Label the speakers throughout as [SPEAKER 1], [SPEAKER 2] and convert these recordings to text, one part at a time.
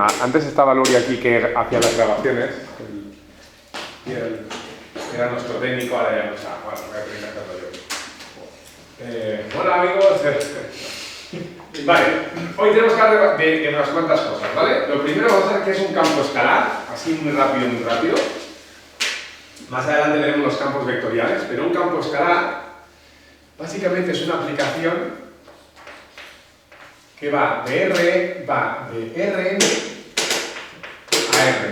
[SPEAKER 1] Antes estaba Luri aquí que hacía las grabaciones y era nuestro técnico, ahora ya no está. Bueno, voy a tener que hacerlo yo. Hola amigos. Vale, hoy tenemos que hablar de unas cuantas cosas, ¿vale? Lo primero vamos a ver qué es un campo escalar, así muy rápido, muy rápido. Más adelante veremos los campos vectoriales, pero un campo escalar básicamente es una aplicación que va de Rn a R.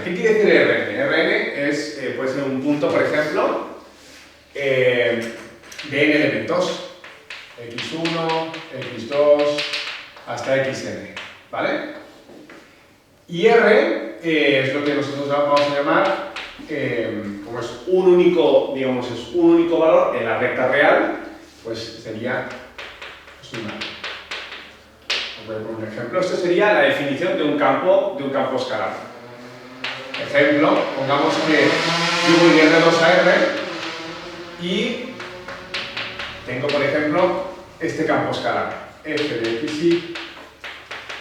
[SPEAKER 1] ¿Qué quiere decir Rn? Rn es, puede ser un punto, por ejemplo, de n elementos, x1, x2, hasta xn, ¿vale? Y R es lo que nosotros vamos a llamar, como es un único, digamos, es un único valor en la recta real, pues sería una. Voy a poner un ejemplo. Esto sería la definición de un campo escalar. Ejemplo, pongamos que yo voy de R2 a R y tengo, por ejemplo, este campo escalar, f de xy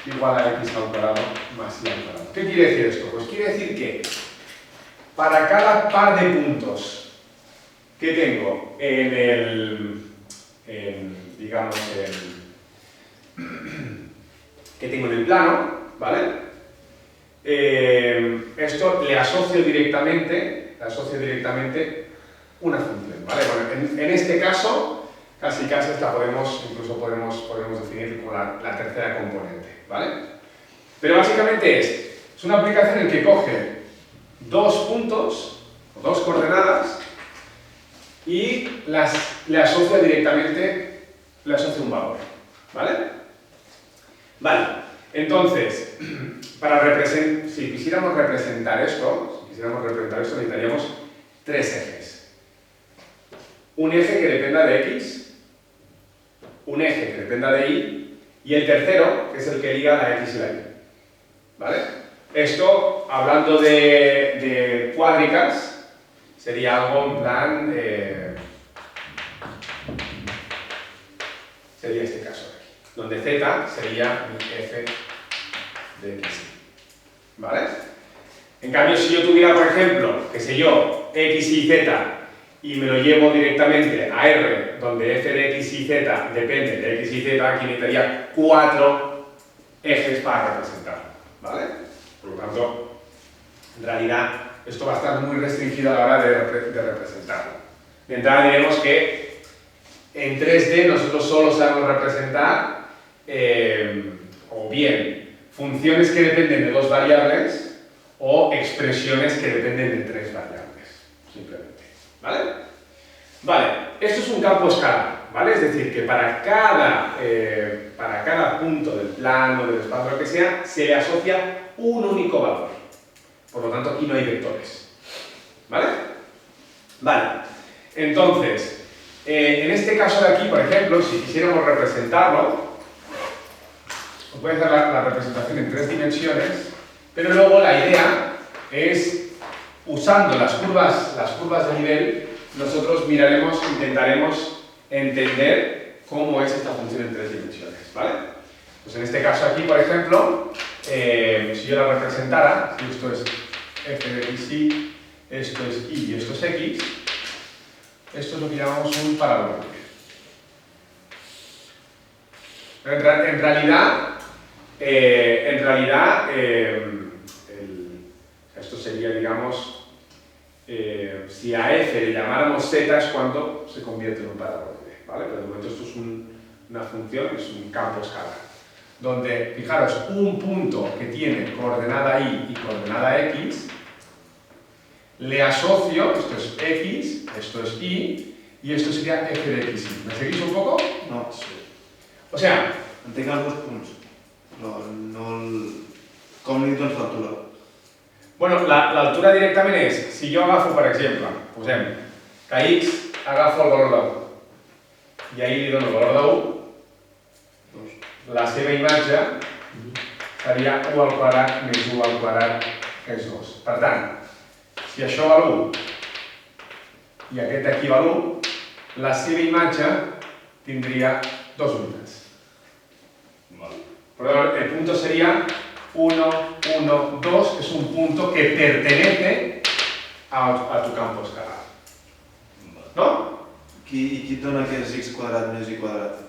[SPEAKER 1] igual a x al cuadrado más y al cuadrado. ¿Qué quiere decir esto? Pues quiere decir que para cada par de puntos que tengo en el, que tengo en el plano, ¿vale? Esto le asocio directamente una función, ¿vale? Bueno, en este caso, casi esta incluso podemos definir como la tercera componente, ¿vale? Pero básicamente es una aplicación en que coge dos puntos, o dos coordenadas, y le asocia directamente, le asocia un valor, ¿vale? Vale, entonces, si quisiéramos representar esto, necesitaríamos tres ejes. Un eje que dependa de x, un eje que dependa de y el tercero, que es el que liga la x y la y, ¿vale? Esto, hablando de cuádricas, sería algo en plan, sería este caso de aquí, donde z sería mi f de x, ¿vale? En cambio, si yo tuviera, por ejemplo, qué sé yo, x y z, y me lo llevo directamente a R, donde f de x y z depende de x y z, aquí necesitaría 4 ejes para representarlo, ¿vale? Por lo tanto, en realidad, esto va a estar muy restringido a la hora de representarlo. De entrada diremos que en 3D nosotros solo sabemos representar o bien funciones que dependen de dos variables o expresiones que dependen de tres variables, simplemente, ¿vale? Vale, esto es un campo escalar, ¿vale? Es decir, que para cada punto del plano, del espacio, lo que sea, se le asocia un único valor. Por lo tanto, aquí no hay vectores, ¿vale? Vale, entonces, en este caso de aquí, por ejemplo, si quisiéramos representarlo, os voy a hacer la representación en 3 dimensiones, pero luego la idea es, usando las curvas de nivel, nosotros intentaremos entender cómo es esta función en 3 dimensiones, ¿vale? Pues en este caso aquí, por ejemplo, si yo la representara, si esto es f de xy, esto es y esto es x, esto es lo que llamamos un parabólico. En realidad, esto sería, digamos, si a f le llamáramos z es cuando se convierte en un parabólico, ¿vale? Pero de momento esto es una función, es un campo escalar, donde, fijaros, un punto que tiene coordenada y coordenada x, le asocio, esto es x, esto es y esto sería f de x. ¿Me seguís un poco?
[SPEAKER 2] No, sí.
[SPEAKER 1] O sea,
[SPEAKER 2] entenc els dos punts. Com li dones l'altura?
[SPEAKER 1] Bueno, l'altura directament és, si jo agafo, per exemple, posem que x agafo el valor de 1 i a y li dono el valor de 1, la seva imatge seria 1 al quadrat més 1 al quadrat és 2. Per tant, si això val 1 i aquest d'aquí val 1, la seva imatge tindria 2 unitats. Pero el punto sería 1, 1, 2 es un punto que pertenece a tu campo escalar. No?
[SPEAKER 2] Qui dona que és x quadrat més y quadrat?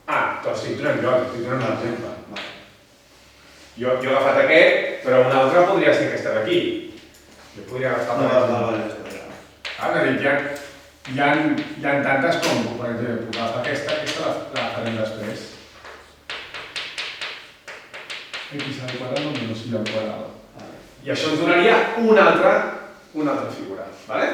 [SPEAKER 1] Ah, doncs estic donant jo, estic donant un exemple.
[SPEAKER 2] Vale.
[SPEAKER 1] Jo he agafat aquest, però una altra podria ser aquesta d'aquí. Jo podria agafar
[SPEAKER 2] No,
[SPEAKER 1] aquesta.
[SPEAKER 2] vale.
[SPEAKER 1] Hi ha tantes com, per exemple, puc agafar aquesta la farem després. X al quadrado menos y al cuadrado. Y eso nos daría una otra figura, ¿vale?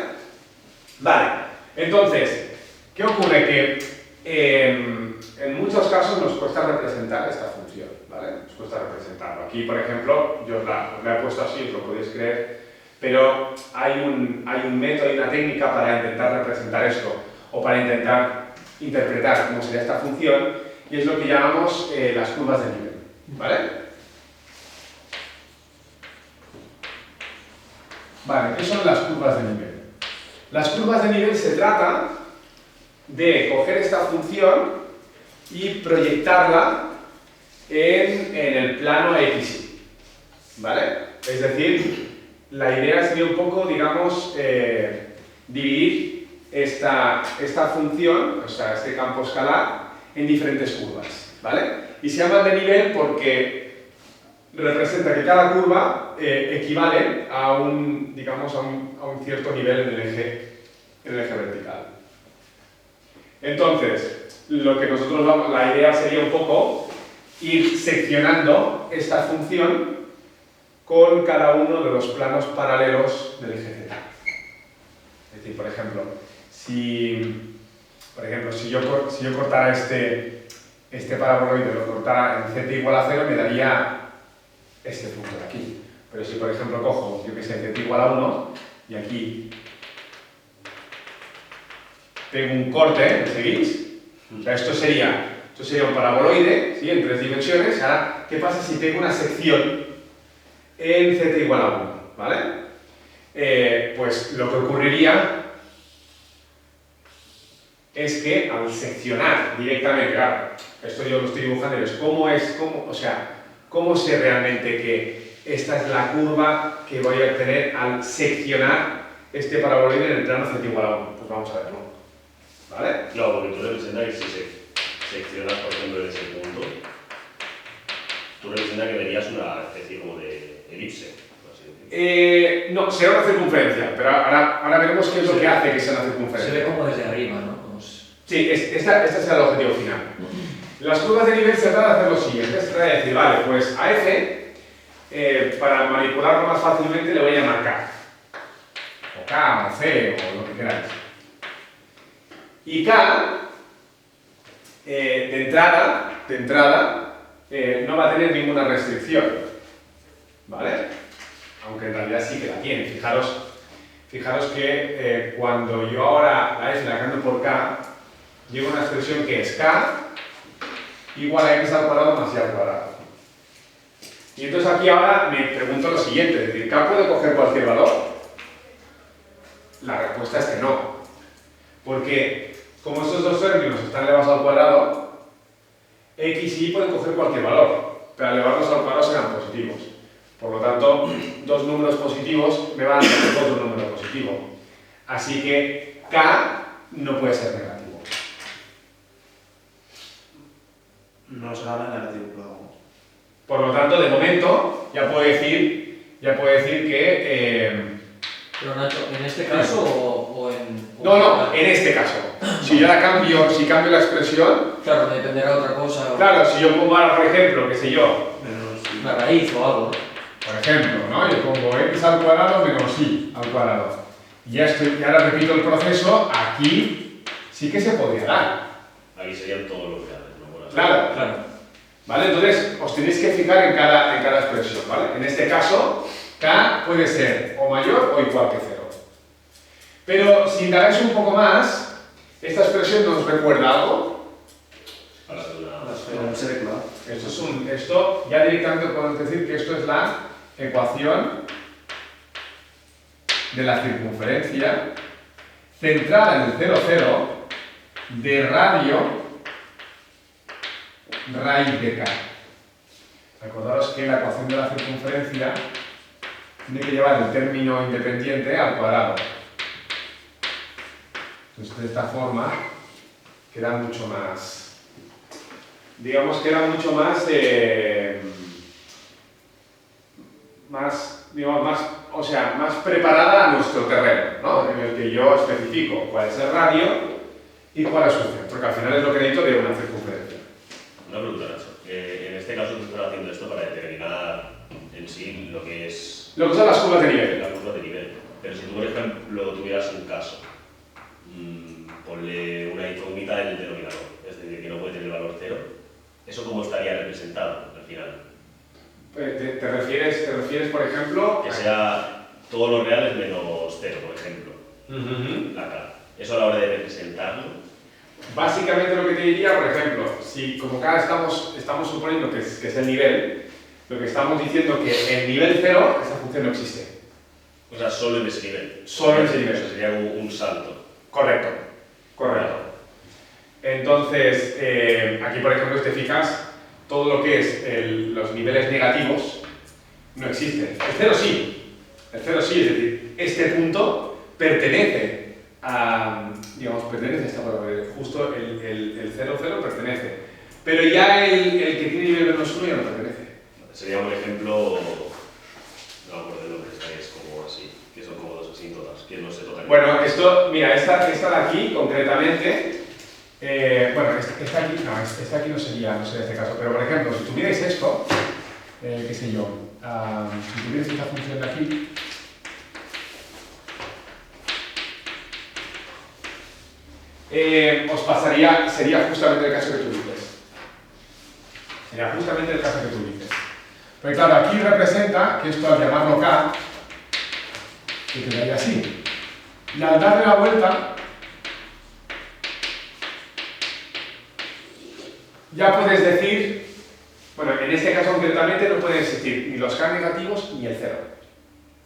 [SPEAKER 1] Vale, entonces, ¿qué ocurre? Que en muchos casos nos cuesta representar esta función, ¿vale? Nos cuesta representarlo. Aquí, por ejemplo, yo os la he puesto así, os lo podéis creer, pero hay un método y una técnica para intentar representar esto, o para intentar interpretar cómo sería esta función, y es lo que llamamos las curvas de nivel, ¿vale? Vale, ¿qué son las curvas de nivel? Las curvas de nivel se trata de coger esta función y proyectarla en el plano XY, ¿vale? Es decir, la idea sería un poco, digamos, dividir esta función, o sea, este campo escalar, en diferentes curvas, ¿vale? Y se llaman de nivel porque representa que cada curva equivale a un, digamos, a un cierto nivel en el eje vertical. Entonces, lo que nosotros vamos, la idea sería un poco ir seccionando esta función con cada uno de los planos paralelos del eje Z. Es decir, por ejemplo, si yo cortara este paraboloide, lo cortara en Z igual a 0, me daría este punto de aquí. Pero si por ejemplo cojo, yo que sé, Z igual a 1 y aquí pego un corte, ¿me seguís? O sea, esto sería un paraboloide, ¿sí? En 3 dimensiones. Ahora, ¿qué pasa si pego una sección en Z igual a 1? ¿Vale? Pues lo que ocurriría es que al seccionar directamente, claro, esto yo lo estoy dibujando, ¿cómo sé realmente que esta es la curva que voy a obtener al seccionar este paraboloide en el plano Z igual a 1? Pues vamos a verlo. ¿Vale?
[SPEAKER 3] No, porque tú representas que si seccionas, por ejemplo, en ese punto, tú representas que verías una especie como de elipse.
[SPEAKER 1] No, será una circunferencia, pero ahora veremos qué es lo que hace que sea una circunferencia.
[SPEAKER 4] Se ve como desde arriba, ¿no?
[SPEAKER 1] Sí, esta será el objetivo final. Las curvas de nivel se trata de hacer lo siguiente, se trata de decir, vale, pues a F, para manipularlo más fácilmente le voy a llamar K. O K, o C, o lo que queráis. Y K, de entrada, no va a tener ninguna restricción, ¿vale? Aunque en realidad sí que la tiene. Fijaros que cuando yo ahora la F la cambio por K, llevo una expresión que es K igual a x al cuadrado más y al cuadrado. Y entonces aquí ahora me pregunto lo siguiente, es decir, ¿K puede coger cualquier valor? La respuesta es que no. Porque como estos dos términos están elevados al cuadrado, x y y pueden coger cualquier valor, pero al elevarlos al cuadrado serán positivos. Por lo tanto, dos números positivos me van a dar otro número positivo. Así que K no puede ser negativo.
[SPEAKER 2] No serà negatiu, però...
[SPEAKER 1] Por lo tanto, de momento, ya puedo decir que...
[SPEAKER 4] Pero Nacho, ¿en este caso o en...?
[SPEAKER 1] No, en este caso. Si yo la cambio, si cambio la expresión...
[SPEAKER 4] Claro, dependerá de otra cosa.
[SPEAKER 1] Claro, si yo pongo ahora, por ejemplo, qué sé yo...
[SPEAKER 4] Una raíz o algo.
[SPEAKER 1] Por ejemplo, ¿no? Yo pongo x al cuadrado menos y al cuadrado. Y ahora repito el proceso, aquí sí que se podría dar.
[SPEAKER 3] Aquí serían todos los reales, ¿no?
[SPEAKER 1] Claro. ¿Vale? Entonces, os tenéis que fijar en cada expresión, ¿vale? En este caso, K puede ser o mayor o igual que 0. Pero si indagáis un poco más, esta expresión nos recuerda algo.
[SPEAKER 3] Para hacer una...
[SPEAKER 2] Un cercle.
[SPEAKER 1] Esto ya directamente podemos decir que esto es la ecuación de la circunferencia centrada en el 0, 0 de radio raíz de K. Acordaros que la ecuación de la circunferencia tiene que llevar el término independiente al cuadrado. Entonces, de esta forma, queda mucho más, digamos que era mucho más, o sea, más preparada a nuestro terreno, ¿no? En el que yo especifico cuál es el radio y cuál es su centro, porque al final es lo que necesito de una circunferencia.
[SPEAKER 3] Una pregunta, Nacho. En este caso tú estás haciendo esto para determinar en sí lo que
[SPEAKER 1] son las curvas de nivel.
[SPEAKER 3] la curva de nivel. Pero si tú, por ejemplo, tuvieras un caso, ponle una incógnita en el denominador, es decir, que no puede tener valor cero, ¿eso cómo estaría representado al final?
[SPEAKER 1] ¿Te refieres, por ejemplo?
[SPEAKER 3] Que sea todos los reales menos cero, por ejemplo. La K. Eso a la hora de representarlo.
[SPEAKER 1] Básicamente lo que te diría, por ejemplo, si como acá estamos suponiendo que es el nivel, lo que estamos diciendo que en nivel 0 esa función no existe.
[SPEAKER 3] O sea, solo en ese nivel.
[SPEAKER 1] Solo en ese nivel.
[SPEAKER 3] O sea, sería un salto.
[SPEAKER 1] Correcto. Entonces, aquí por ejemplo, si te fijas, todo lo que es los niveles negativos no existen. El 0 sí. El 0 sí, es decir, este punto pertenece a, digamos, pertenece a esta palabra, justo el 0, 0 pertenece. Pero ya el que tiene nivel menos 1 ya no pertenece.
[SPEAKER 3] Sería un ejemplo, no me acuerdo el nombre, es como así, que son como dos asíntotas, que no se tocan.
[SPEAKER 1] Bueno, esto, mira, esta de aquí concretamente, bueno, esta aquí no sería este caso, pero por ejemplo, si tuvierais esto, qué sé yo, si tuvierais esta función de aquí, os pasaría, sería justamente el caso que tú dices. Sería justamente el caso que tú dices. Pero claro, aquí representa que esto al llamarlo K, que quedaría así. Y al darle la vuelta, ya puedes decir, bueno, en este caso concretamente no pueden existir ni los K negativos ni el 0.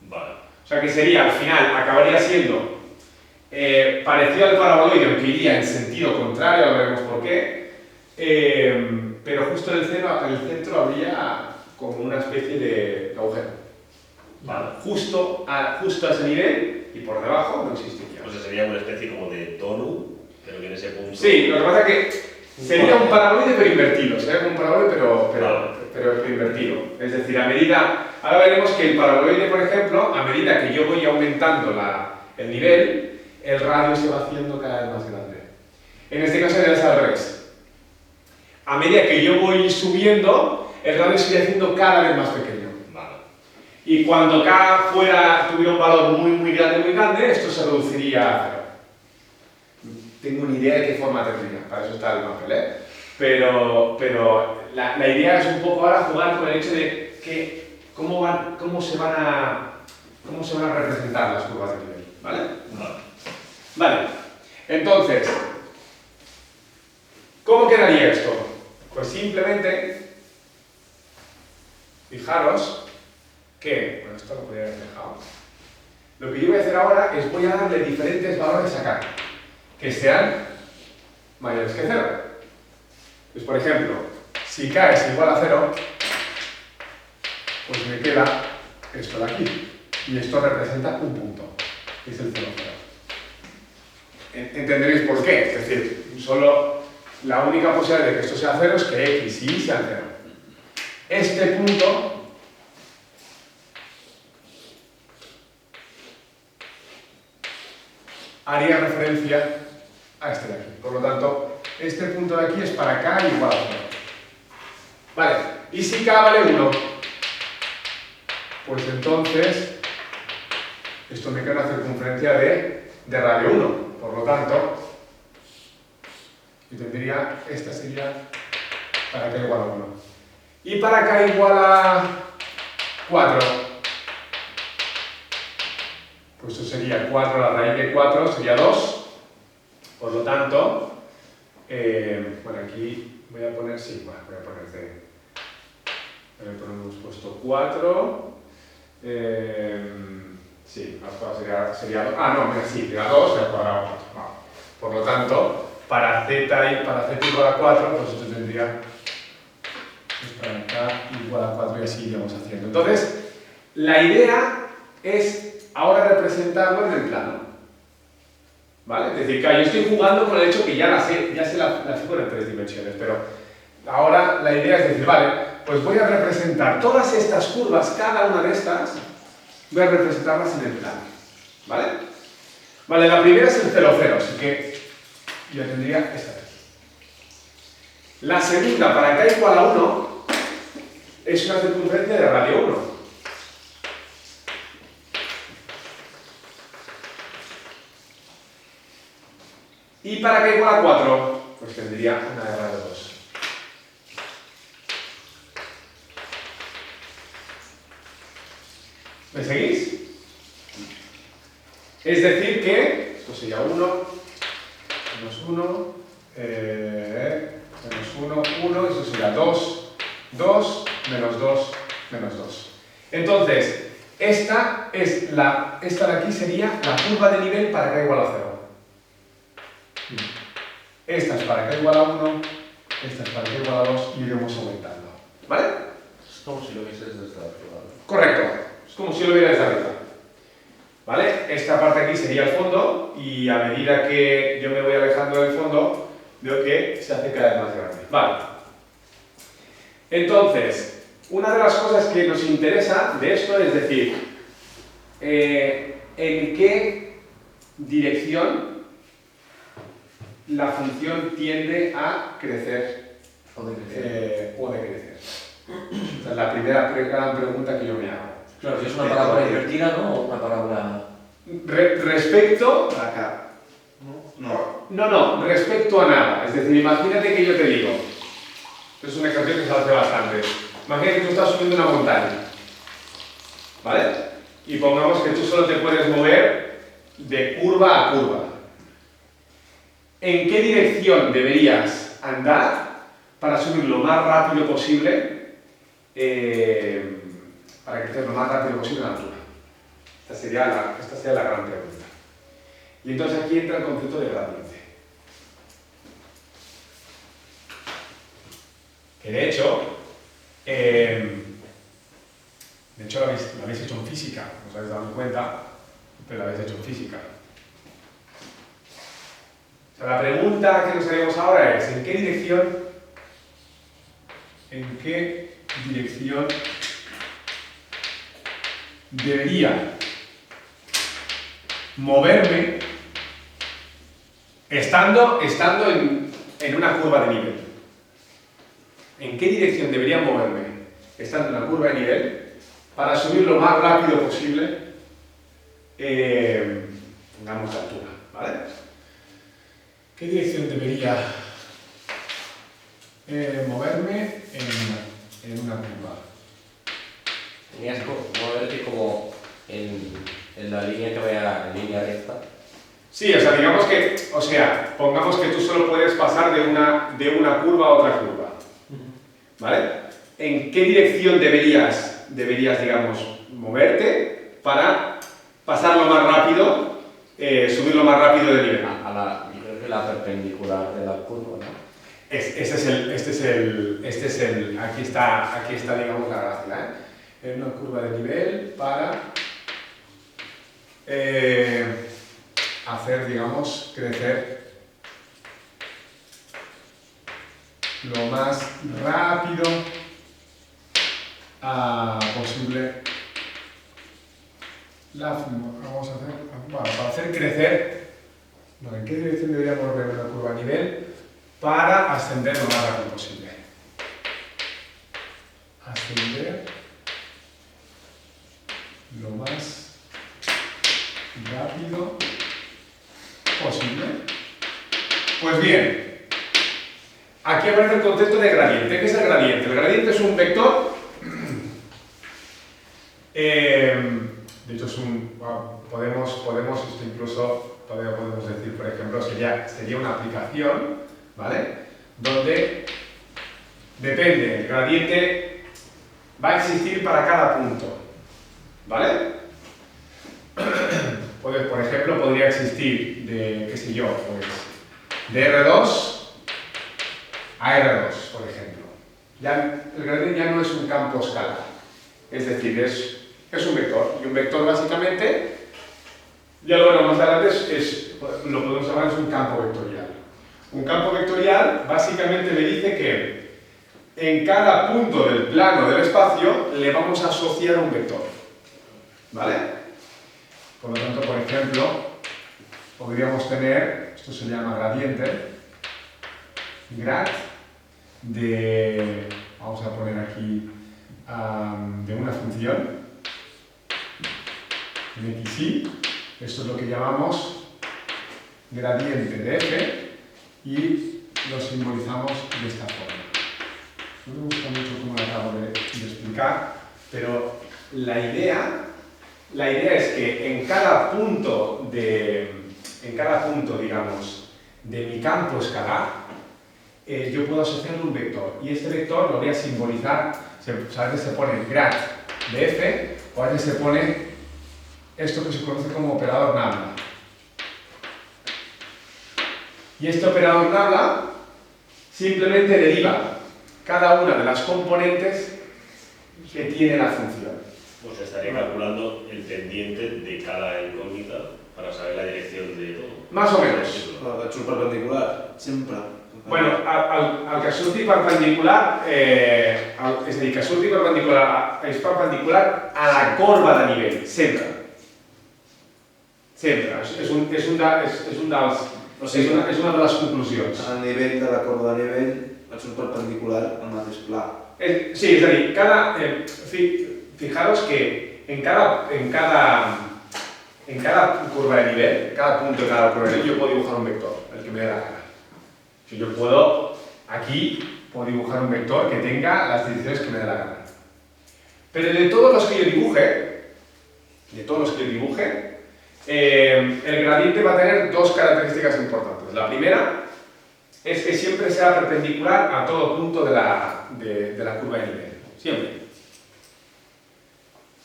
[SPEAKER 3] Vale.
[SPEAKER 1] O sea que sería, al final, acabaría siendo parecido al paraboloide, aunque iría en sentido contrario, ahora veremos por qué, pero justo en el centro habría como una especie de agujero.
[SPEAKER 3] Vale.
[SPEAKER 1] Justo a ese nivel y por debajo no existiría.
[SPEAKER 3] O sea, sería una especie como de tono, pero que en ese punto...
[SPEAKER 1] Sí, lo que pasa es que sería un paraboloide pero invertido, sería un paraboloide pero invertido. Es decir, ahora veremos que el paraboloide, por ejemplo, a medida que yo voy aumentando el nivel, el radio se va haciendo cada vez más grande. En este caso debe ser al revés. A medida que yo voy subiendo, el radio se va haciendo cada vez más pequeño.
[SPEAKER 3] Vale.
[SPEAKER 1] Y cuando K tuviera un valor muy grande, esto se reduciría a 0. Tengo ni idea de qué forma tendría, para eso está el Mapel, ¿eh? Pero la idea es un poco ahora jugar con el hecho de que cómo se van a representar las curvas de nivel, ¿vale? Vale, entonces, ¿cómo quedaría esto? Pues simplemente, fijaros que, bueno, esto lo podría haber dejado. Lo que yo voy a hacer ahora es voy a darle diferentes valores acá, que sean mayores que 0. Pues por ejemplo, si K es igual a 0, pues me queda esto de aquí. Y esto representa un punto, que es el 0, 0. Entenderéis por qué. Es decir, solo la única posibilidad de que esto sea 0 es que X y Y sean 0. Este punto haría referencia a este de aquí. Por lo tanto, este punto de aquí es para K igual a 0. Vale, ¿y si K vale 1? Pues entonces, esto me queda una circunferencia de radio 1. Por lo tanto, yo tendría, esta sería para K igual a 1. Y para K igual a 4, pues esto sería 4, la raíz de 4 sería 2. Por lo tanto, bueno, aquí voy a poner, sí, bueno, voy a poner C. Hemos puesto 4. Sí, sería 2. Ah, no, mira, sí, sería 2 al cuadrado 4. Vale. Por lo tanto, para z igual a 4, pues esto tendría, es para K igual igual a 4 y así iremos haciendo. Entonces, la idea es ahora representarlo en el plano. ¿Vale? Es decir, claro, yo estoy jugando con el hecho que ya sé la figura en 3 dimensiones, pero ahora la idea es decir, vale, pues voy a representar todas estas curvas, cada una de estas, voy a representarlas en el plano. ¿Vale? Vale, la primera es el 0, 0, así que yo tendría esta de aquí. La segunda, para k igual a 1, es una circunferencia de radio 1. Y para k igual a 4, pues tendría una de radio 2. ¿Me seguís? Es decir que, esto sería 1, menos 1, menos 1, 1, eso sería 2, 2, menos 2, menos 2. Entonces, esta de aquí sería la curva de nivel para k igual a 0. Esta es para k igual a 1, esta es para k igual a 2 y iremos aumentando. ¿Vale?
[SPEAKER 2] Es como si lo vieses desde arriba.
[SPEAKER 1] Correcto. Es como si lo viera desde arriba. ¿Vale? Esta parte aquí sería el fondo y a medida que yo me voy alejando del fondo, veo que se hace cada vez más grande. Vale. Entonces, una de las cosas que nos interesa de esto es decir, en qué dirección la función tiende a crecer
[SPEAKER 4] O decrecer.
[SPEAKER 1] o decrecer. Esa es la primera gran pregunta que yo me hago.
[SPEAKER 4] Claro, si es una parábola invertida, ¿no? O una parábola...
[SPEAKER 1] Respecto...
[SPEAKER 2] Para acá. No.
[SPEAKER 1] No, respecto a nada. Es decir, imagínate que yo te digo, esto es un ejercicio que se hace bastante. Imagínate que tú estás subiendo una montaña, ¿vale? Y pongamos que tú solo te puedes mover de curva a curva. ¿En qué dirección deberías andar para subir lo más rápido posible, para crecer lo más rápido posible en altura? Esta sería la gran pregunta. Y entonces aquí entra el concepto de gradiente. Que de hecho lo habéis hecho en física, os habéis dado cuenta, pero lo habéis hecho en física. O sea, la pregunta que nos haremos ahora es, ¿en qué dirección debería moverme estando en una curva de nivel? ¿En qué dirección debería moverme estando en una curva de nivel para subir lo más rápido posible, pongamos la altura, ¿vale? ¿Qué dirección debería moverme en una curva?
[SPEAKER 3] Tenías que moverte como en la línea que vaya en línea recta.
[SPEAKER 1] Sí, pongamos que tú solo puedes pasar de una curva a otra curva, ¿vale? ¿En qué dirección deberías, digamos, moverte para pasar lo más rápido, subir lo más rápido de nivel?
[SPEAKER 3] Yo creo que la perpendicular de la curva, ¿no?
[SPEAKER 1] Aquí está, digamos, la gráfica, en una curva de nivel para hacer, digamos, crecer lo más rápido posible. Vamos a hacer, para hacer crecer, ¿en qué dirección debería mover una curva a nivel para ascender lo más rápido posible? Ascender lo más rápido posible. Pues bien, aquí aparece el concepto de gradiente. ¿Qué es el gradiente? El gradiente es un vector. De hecho, esto incluso todavía podemos decir, por ejemplo, sería una aplicación, ¿vale? Donde depende, el gradiente va a existir para cada punto, ¿vale? Por ejemplo, podría existir de, qué sé yo, pues, de R2 a R2, por ejemplo. Ya el gradiente ya no es un campo escalar. Es decir, es un vector. Y un vector básicamente, ya lo veremos más adelante, lo podemos llamar es un campo vectorial. Un campo vectorial básicamente me dice que en cada punto del plano del espacio le vamos a asociar un vector. ¿Vale? Por lo tanto, por ejemplo, podríamos tener, esto se llama gradiente, grad de, vamos a poner aquí, de una función, en xy, esto es lo que llamamos gradiente de f, y lo simbolizamos de esta forma. No me gusta mucho cómo lo acabo de explicar, pero la idea es que en cada punto, digamos, de mi campo escalar, yo puedo asociarle un vector, y este vector lo voy a simbolizar, a veces se pone grad de f, o a veces se pone esto que se conoce como operador nabla. Y este operador nabla simplemente deriva cada una de las componentes que tiene la función.
[SPEAKER 3] Pues estaría calculando el pendiente de cada incógnita para saber la dirección de todo.
[SPEAKER 1] Más o menos.
[SPEAKER 2] Ets un perpendicular, sempre.
[SPEAKER 1] Bueno, al que surti perpendicular, és a dir, que surti perpendicular, és perpendicular a la corba de nivell, sempre. Sempre. És una de les conclusions.
[SPEAKER 2] A nivell de la corba de nivell, ets un perpendicular al mateix pla.
[SPEAKER 1] Sí, és a dir, fijaros que en cada curva de nivel, cada punto de cada curva de nivel, yo puedo dibujar un vector, el que me dé la gana. Yo puedo, aquí, puedo dibujar un vector que tenga las direcciones que me dé la gana. Pero de todos los que yo dibuje, el gradiente va a tener dos características importantes. La primera es que siempre sea perpendicular a todo punto de la curva de nivel. Siempre.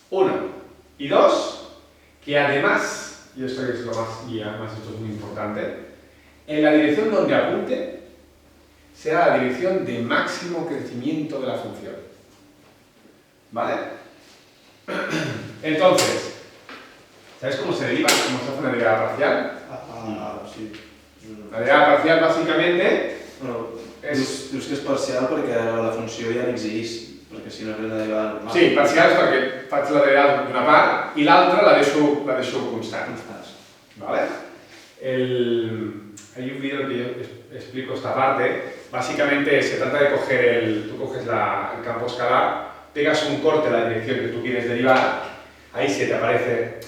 [SPEAKER 1] Uno. Y dos, que además, y esto es lo más, y además esto es muy importante, en la dirección donde apunte será la dirección de máximo crecimiento de la función. ¿Vale? Entonces, ¿sabes cómo se deriva? ¿Cómo se hace una derivada parcial?
[SPEAKER 2] Sí.
[SPEAKER 1] La derivada parcial básicamente
[SPEAKER 2] Bueno,
[SPEAKER 1] és...
[SPEAKER 2] dius que és parcial perquè la funció ja n'existeix, perquè si no és una derivada normal.
[SPEAKER 1] Sí, parcial és perquè faig la derivada d'una part i l'altra la deixo constant. ¿Vale? Hay un vídeo que yo explico esta parte. Básicamente se trata de coger tú coges el campo escalar, pegas un corte en la dirección que tú quieres derivar, ahí se te aparece,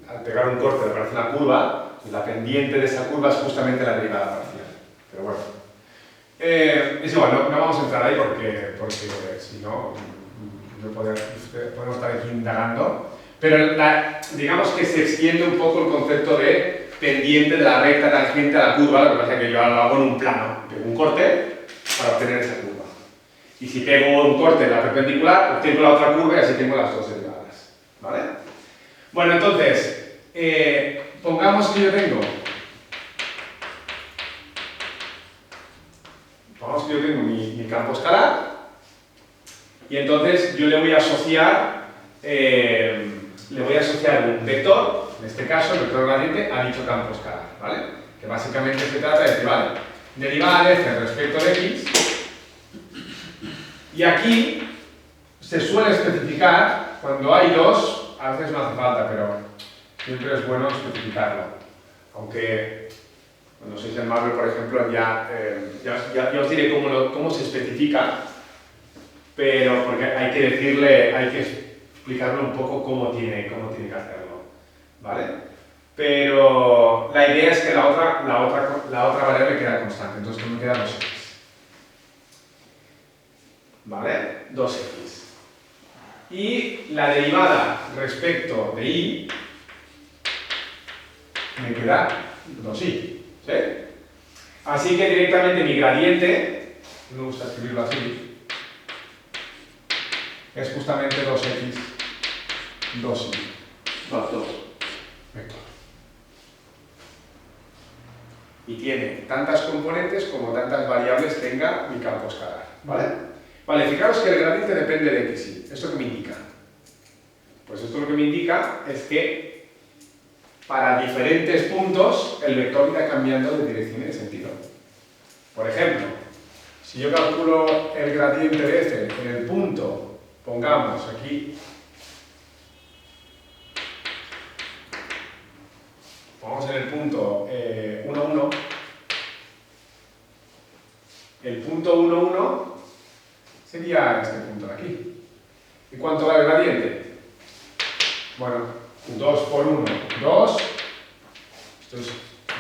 [SPEAKER 1] al pegar un corte te aparece una curva, y la pendiente de esa curva es justamente la derivada parcial. Pero bueno, es igual, no vamos a entrar ahí porque si no, podemos estar aquí indagando. Pero digamos que se extiende un poco el concepto de pendiente de la recta tangente a la curva, lo que pasa es que yo lo hago en un plano, pego un corte para obtener esa curva. Y si pego un corte en la perpendicular, obtengo la otra curva y así tengo las dos derivadas. ¿Vale? Bueno, entonces, pongamos que yo tengo mi campo escalar y entonces yo le voy a asociar un vector, en este caso el vector gradiente, a dicho campo escalar, ¿vale? Que básicamente se trata de decir, vale, derivada de f respecto de x, y aquí se suele especificar, cuando hay dos, a veces no hace falta, pero siempre es bueno especificarlo, aunque cuando sois en Marvel, por ejemplo, ya os diré cómo se especifica, pero porque hay que explicarle un poco cómo tiene que hacerlo, ¿vale? Pero la idea es que la otra variable queda constante, entonces que me queda 2x. ¿Vale? 2x. Y la derivada respecto de y me queda 2y. ¿Sí? Así que directamente mi gradiente, me gusta escribirlo así, es justamente 2x, 2y.
[SPEAKER 2] Vector.
[SPEAKER 1] Y tiene tantas componentes como tantas variables tenga mi campo escalar, ¿vale? Vale, fijaros que el gradiente depende de x, y. ¿Esto qué me indica? Pues esto lo que me indica es que para diferentes puntos el vector irá cambiando de dirección y de sentido. Por ejemplo, si yo calculo el gradiente de f en el punto, pongamos aquí, pongamos en el punto 1, 1, el punto 1, 1 sería este punto de aquí. ¿Y cuánto da el gradiente? Bueno, 2 por 1, 2. Esto es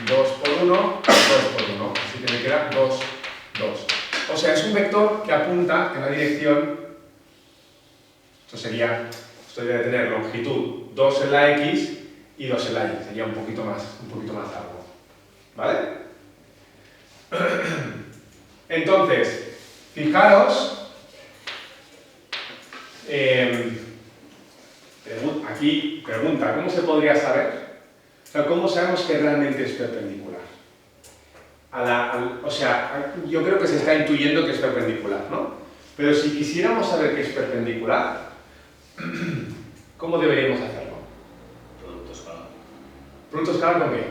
[SPEAKER 1] 2 por 1, 2 por 1. Así que me queda 2, 2. O sea, es un vector que apunta en la dirección. Esto debe tener longitud 2 en la x y 2 en la y. Sería un poquito más largo. ¿Vale? Entonces, fijaros. Aquí pregunta, ¿cómo se podría saber? O sea, ¿cómo sabemos que realmente es perpendicular? O sea, yo creo que se está intuyendo que es perpendicular, ¿no? Pero si quisiéramos saber que es perpendicular, ¿cómo deberíamos hacerlo?
[SPEAKER 3] Producto escalar.
[SPEAKER 1] ¿Producto escalar con qué?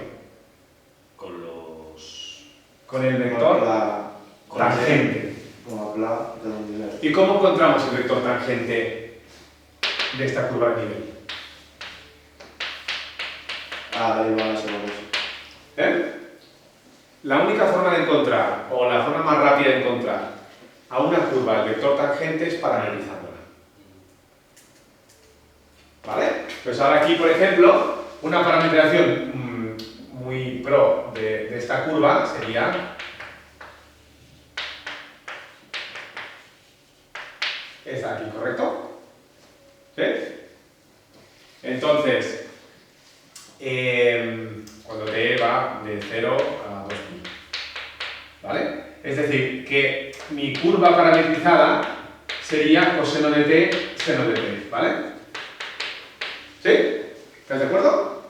[SPEAKER 1] Con el vector tangente.
[SPEAKER 2] Como a pla de l'univers.
[SPEAKER 1] ¿Y cómo encontramos el vector tangente de esta curva de nivel?
[SPEAKER 2] Derivada según eso.
[SPEAKER 1] ¿Eh? La única forma de encontrar, o la forma más rápida de encontrar a una curva el vector tangente es parametrizándola. ¿Vale? Pues ahora aquí, por ejemplo, una parametrización muy pro de esta curva sería esta aquí, ¿correcto? ¿Sí? Entonces, cuando t va de 0 a 2pi. ¿Vale? Es decir, que mi curva parametrizada sería coseno de t, seno de t. ¿Vale? ¿Sí? ¿Estás de acuerdo?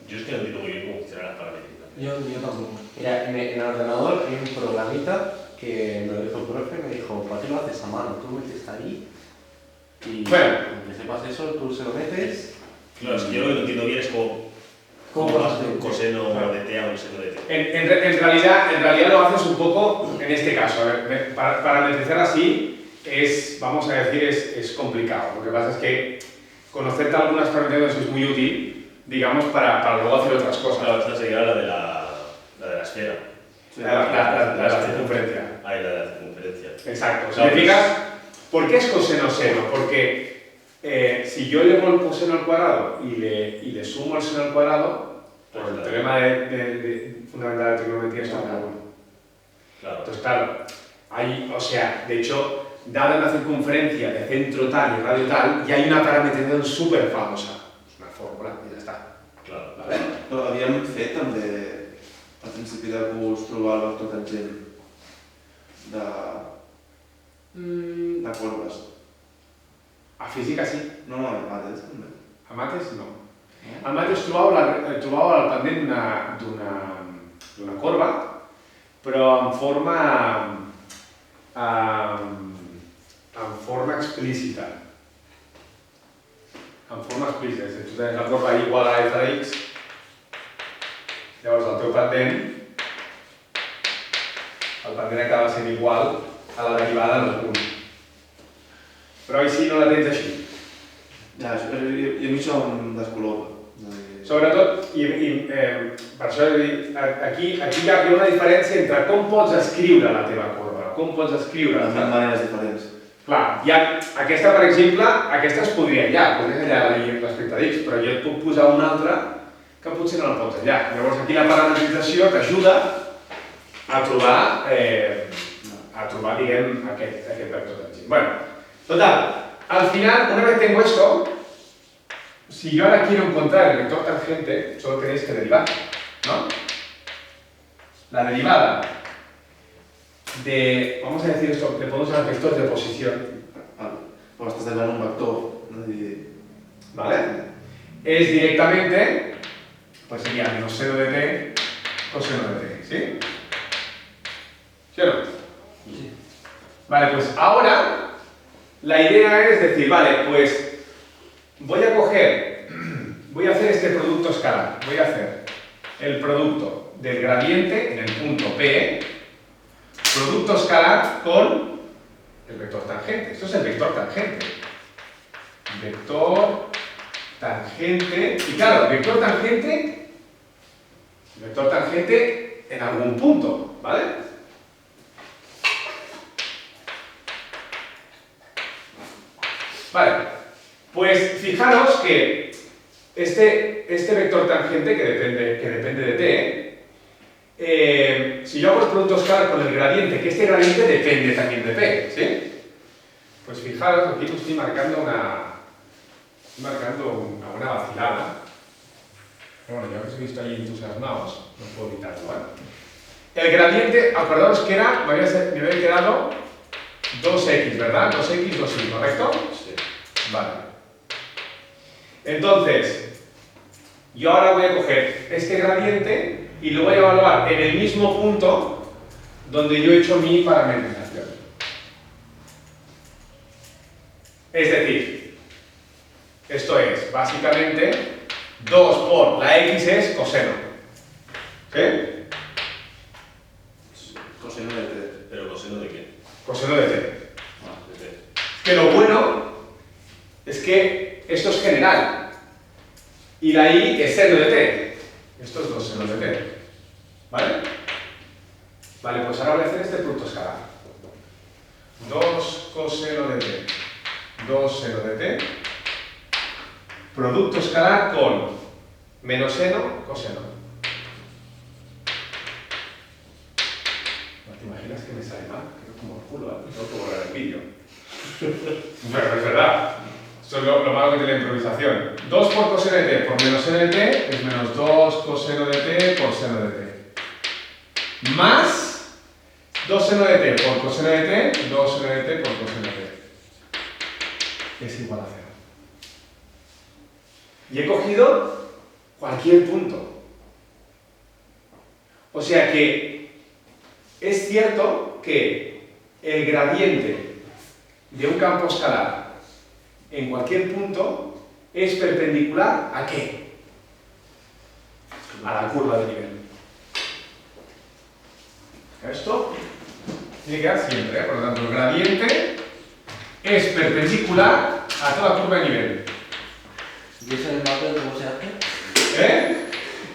[SPEAKER 3] Yo es que no entiendo muy bien cómo funciona la parametrización.
[SPEAKER 4] Yo tampoco. Mira, en el ordenador hay un programita que me lo dijo el profe, me dijo, ¿para qué lo haces a mano? Tú metes ahí y
[SPEAKER 1] Bueno.
[SPEAKER 4] aunque sepas eso, tú se lo metes.
[SPEAKER 3] Claro, es que yo lo que no entiendo bien es cómo vas de un coseno de t a un seno de t.
[SPEAKER 1] En realidad lo haces un poco en este caso. A ver, parametrizar así es, vamos a decir, es complicado. Lo que pasa es que conocerte algunas parametrizaciones es muy útil, digamos, para luego hacer otras cosas.
[SPEAKER 3] Claro, esta sería la de la esfera.
[SPEAKER 1] Sí, la circunferencia.
[SPEAKER 3] Ahí, la de la circunferencia.
[SPEAKER 1] Exacto.
[SPEAKER 3] Claro,
[SPEAKER 1] Si te fijas, ¿por qué es coseno seno? Porque si yo elevo el coseno al cuadrado y le sumo el seno al cuadrado, por el teorema fundamental de trigonometría está muy bueno.
[SPEAKER 3] Claro.
[SPEAKER 1] Entonces, claro, o sea, de hecho, dada una circunferencia de centro tal y radio tal, ya hay una parametrización súper famosa. Es una fórmula y ya está.
[SPEAKER 3] Claro.
[SPEAKER 1] ¿Vale?
[SPEAKER 2] Però havíem fet també, al principi de curs, trobar el vector tangent de corbes.
[SPEAKER 1] A física sí.
[SPEAKER 2] No, a mates també.
[SPEAKER 1] A mates no. A mates trobava el pendent d'una corba, però en forma explícita. En forma explícita. És a dir, tu tens la corba igual a f de x, llavors el teu pendent acaba sent igual a la derivada del punt. Però així no la tens així.
[SPEAKER 2] Ja, i a mi això em descol·loca.
[SPEAKER 1] Sobretot, per això he dit, aquí hi ha una diferència entre com pots escriure la teva corba, com pots escriure...
[SPEAKER 2] De maneres diferents.
[SPEAKER 1] Clar, aquesta, per exemple, aquesta es podria podries allà respecte a x, però jo et puc posar una altra que potser no la pots allà. Llavors aquí la parametrització t'ajuda a trobar, diguem, aquest vector tangent. Bueno, total, al final, una vez tengo esto, si yo ahora quiero encontrar el vector tangente, solo tenéis que derivar, ¿no? La derivada de, vamos a decir esto, le podemos llamar vector de posición,
[SPEAKER 2] Però estàs derivant un vector.
[SPEAKER 1] ¿vale? Es directamente, pues sería menos seno de t coseno de t, ¿sí? ¿Sí o no?
[SPEAKER 4] Sí.
[SPEAKER 1] Vale, pues ahora la idea es decir, vale, pues voy a hacer este producto escalar. Voy a hacer el producto del gradiente en el punto P, producto escalar con el vector tangente. Esto es el vector tangente. Vector tangente, y claro, vector tangente en algún punto, ¿vale? Vale, pues fijaros que este vector tangente que depende de t, si yo hago el producto escalar con el gradiente, que este gradiente depende también de p, ¿sí? Pues fijaros, aquí estoy marcando una buena vacilada. Pero bueno, ya habéis visto ahí entusiasmados, no puedo evitarlo, ¿vale? El gradiente, acordaos que era, me había quedado 2x, ¿verdad? 2x, 2y, ¿correcto?
[SPEAKER 3] Sí.
[SPEAKER 1] Vale. Entonces, yo ahora voy a coger este gradiente y lo voy a evaluar en el mismo punto donde yo he hecho mi parametrización. Es decir, esto es básicamente 2 por la x es coseno. ¿Sí?
[SPEAKER 2] Coseno de t.
[SPEAKER 3] ¿Pero coseno de qué?
[SPEAKER 1] Coseno de t.
[SPEAKER 3] Ah, de t.
[SPEAKER 1] Que lo bueno es que esto es general y la i es seno de t. Esto es 2 seno de t. ¿Vale? Vale, pues ahora voy a hacer este producto escalar. 2 coseno de t. 2 seno de t. Producto escalar con menos seno, coseno. ¿No te imaginas que me sale mal? Creo como el culo, ¿eh? Tengo que borrar el vídeo. Pero es verdad. Eso es lo malo que tiene la improvisación. 2 por coseno de t por menos seno de t es menos 2 coseno de t por seno de t. Más 2 seno de t por coseno de t, 2 seno de t por coseno de t. Es igual a 0. Y he cogido cualquier punto. O sea que es cierto que el gradiente de un campo escalar en cualquier punto es perpendicular ¿a qué? A la curva de nivel. Esto tiene que dar siempre, ¿eh? Por lo tanto, el gradiente es perpendicular a toda curva de nivel.
[SPEAKER 4] ¿Y eso en el mapper cómo se hace?
[SPEAKER 1] ¿Eh?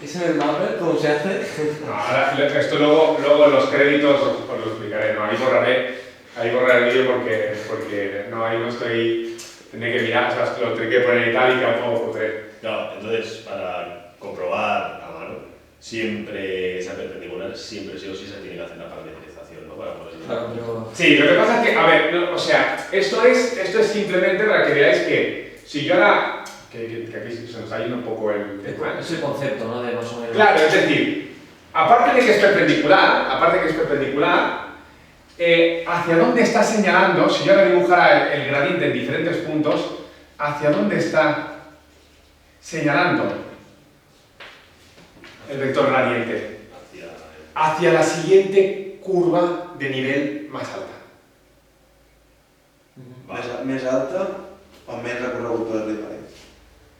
[SPEAKER 4] ¿Eso en el mapper cómo se hace?
[SPEAKER 1] No, ahora, esto luego en los créditos os lo explicaré. No, ahí borraré el vídeo porque no, ahí no estoy. Tendré que mirar, o sea, lo tendré que poner y tal y tampoco podré.
[SPEAKER 3] Claro, entonces, para comprobar a mano, siempre esa perpendicular, siempre sí o sí se tiene que hacer la parametrización, ¿no? Para poder...
[SPEAKER 4] Claro, pero...
[SPEAKER 1] Sí, lo que pasa es que, a ver, no, o sea, esto es simplemente para que veáis que si yo ahora. Que aquí se nos ha ido un poco el tema.
[SPEAKER 4] Es el concepto, ¿no? De más o menos...
[SPEAKER 1] Claro, es decir, aparte de que es perpendicular, hacia dónde está señalando, si yo ahora dibujara el gradiente en diferentes puntos, hacia dónde está señalando el vector gradiente. Hacia la siguiente curva de nivel más alta.
[SPEAKER 2] Més alta o més recorregut per arribar?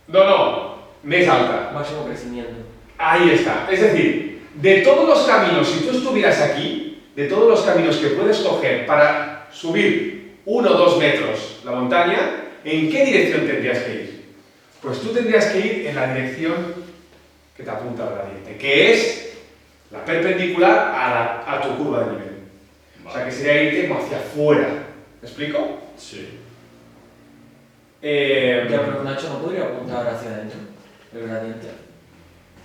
[SPEAKER 1] No, més alta.
[SPEAKER 4] Máximo crecimiento.
[SPEAKER 1] Ahí está. Es decir, de todos los caminos, si tú estuvieras aquí, de todos los caminos que puedes coger para subir 1 o 2 metros la montaña, ¿en qué dirección tendrías que ir? Pues tú tendrías que ir en la dirección que te apunta al gradiente, que es la perpendicular a tu curva de nivel. O sea, que sería irte como hacia afuera. ¿Me explico?
[SPEAKER 3] Sí.
[SPEAKER 4] Ya, pero Nacho no podría apuntar hacia adentro, el gradiente.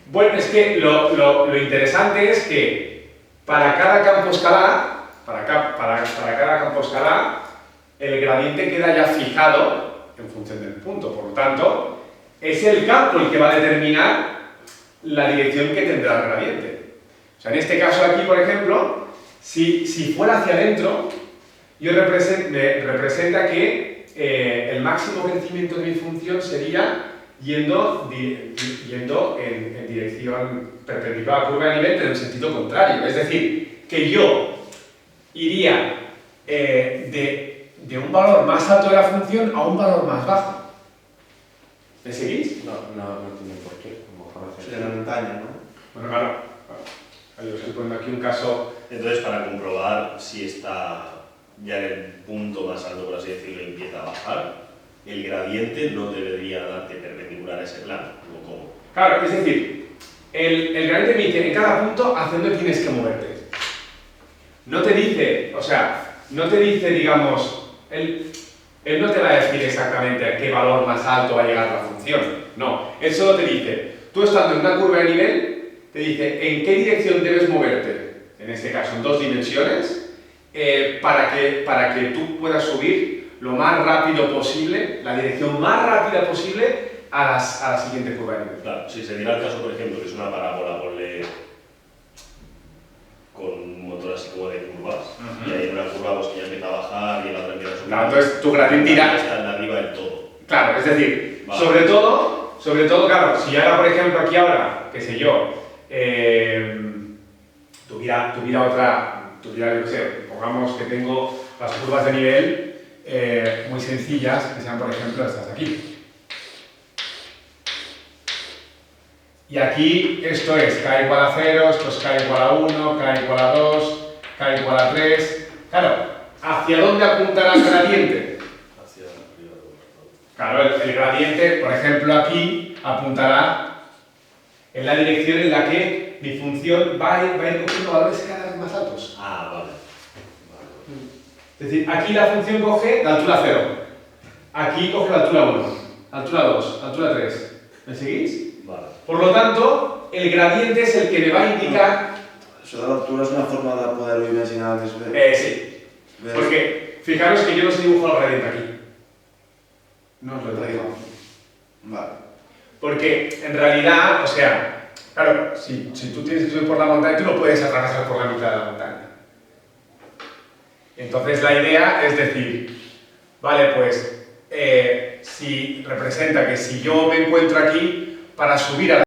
[SPEAKER 1] Bueno, es que lo interesante es que para cada campo escalar, el gradiente queda ya fijado en función del punto. Por lo tanto, es el campo el que va a determinar la dirección que tendrá el gradiente. O sea, en este caso aquí, por ejemplo, si fuera hacia adentro, me representa que el máximo crecimiento de mi función sería yendo en dirección perpendicular a la curva de nivel, pero en sentido contrario. Es decir, que yo iría de un valor más alto de la función a un valor más bajo. ¿Me seguís?
[SPEAKER 4] No tiene por qué. A lo mejor hace
[SPEAKER 2] Sería la montaña, ¿no?
[SPEAKER 1] Bueno, claro. Yo estoy poniendo aquí un caso.
[SPEAKER 3] Entonces, para comprobar si está ya en el punto más alto, por así decirlo, y empieza a bajar, el gradiente no debería darte perpendicular a ese plano, ¿o cómo?
[SPEAKER 1] Claro, es decir, el gradiente me dice en cada punto hacia dónde tienes que moverte. No te dice, o sea, no te dice, digamos, él no te va a decir exactamente a qué valor más alto va a llegar la función. No, él solo te dice, tú estando en una curva de nivel, te dice en qué dirección debes moverte, en este caso en 2 dimensiones, para que tú puedas subir lo más rápido posible, la dirección más rápida posible a la siguiente curva de nivel.
[SPEAKER 3] Claro, si se diera el caso, por ejemplo, que es una parábola, ponle con un motor así como de curvas, y hay una curva pues, que ya empieza a bajar y en la otra empieza a subir.
[SPEAKER 1] Claro, entonces tu gradiente irá.
[SPEAKER 3] Está en arriba del todo.
[SPEAKER 1] Claro, es decir,
[SPEAKER 3] Vale.
[SPEAKER 1] sobre todo, claro, si ahora, por ejemplo, aquí ahora, qué sé yo, tuviera yo qué sé, pongamos que tengo las curvas de nivel muy sencillas, que sean, por ejemplo, estas de aquí. Y aquí esto es k igual a 0, esto es k igual a 1, k igual a 2, k igual a 3. Claro, ¿hacia dónde apuntará el gradiente?
[SPEAKER 3] Hacia arriba todo.
[SPEAKER 1] Claro, el gradiente, por ejemplo, aquí apuntará en la dirección en la que mi función va a ir cogiendo valores cada vez más altos.
[SPEAKER 3] Ah, vale.
[SPEAKER 1] Es decir, aquí la función coge la altura 0, aquí coge la altura 1, altura 2, altura 3. ¿Me seguís?
[SPEAKER 3] Vale.
[SPEAKER 1] Por lo tanto, el gradiente es el que me va a indicar...
[SPEAKER 2] Això de l'altura és una forma de poder-ho imaginar més bé.
[SPEAKER 1] Sí, porque fijaros que yo no os dibujo el gradiente aquí. No os lo dibujo.
[SPEAKER 2] Vale.
[SPEAKER 1] Porque en realidad, o sea, claro, si tú tienes que subir por la montaña, tú no puedes atravesar por la mitad de la montaña. Entonces la idea es decir, vale, pues si representa que si yo me encuentro aquí, para subir a la